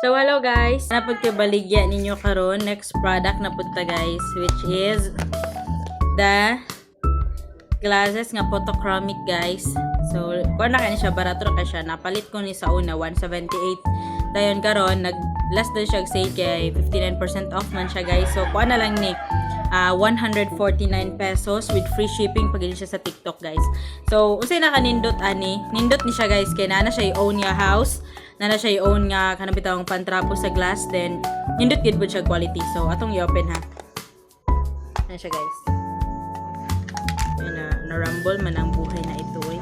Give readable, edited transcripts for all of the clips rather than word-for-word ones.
So hello guys, napod kay baligya ninyo karon next product na punta guys, which is the glasses nga photochromic guys. So kuan na kani siya, barato na kay siya, napalit ko ni sa una 178. Dayon karon nag last din siya sale kay 59% off man siya guys. So kuan na lang ni 149 pesos with free shipping pag siya sa TikTok guys. So unsay nakanindot ani, nindot ni siya guys kay na siya i-own nga house, na siya i-own nga kanang bitawng pantrapo sa glass, then nindot gid bud siya quality. So atong i-open ha. Ano siya guys. Na-rumble man ang buhay na ito eh.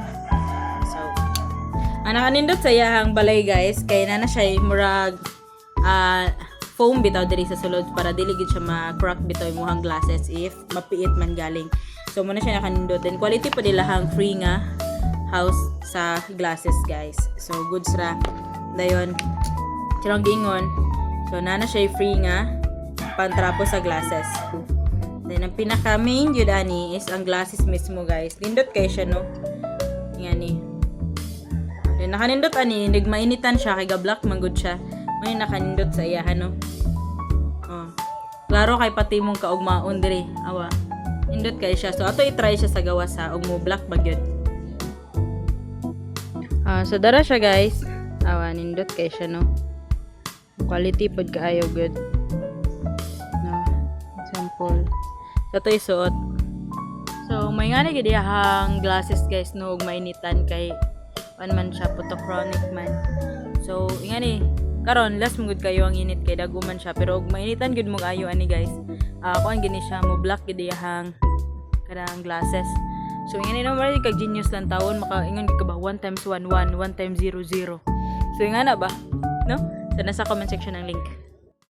So ang nakanindot sa iyahang balay guys kay na siya murag foam bitaw diri sa sulod para dili gid siya ma-crack bitaw imong glasses if mapiit man galing. So muna siya nakanindot, then quality pa nila hang free nga house sa glasses guys. So goods ra dayon sirang gingon. So na siya free nga pantrapo sa glasses. Then ang pinaka main jud ani is ang glasses mismo guys. Nindot kay siya no. Ngani. Then nakanindot ani nagmainitan siya kay ga black man gud siya. May nakanindot sa iya no. Oh. Klaro kay pati mong kaugmaon diri. Awa. Nindot kay siya. So ato i-try siya sa gawas sa ugmo black bagyod. So dara siya guys. Awa nindot kay siya no. Quality pod kaayo good. No. Example. Ito isuot. So may nga gid hang glasses guys no ug mainitan kay man siya photochromic man. So ingani karon last mong gud kayo ang init kay daguman siya pero ug mainitan gud mong ayo ani guys. Kuan gini siya mo black gid hang kanang glasses. So ingani no mara kag genius lang tawon makaingon ka ba 1 times 1 1 1 times 0 0. So ingana ba no? So nasa comment section ang link.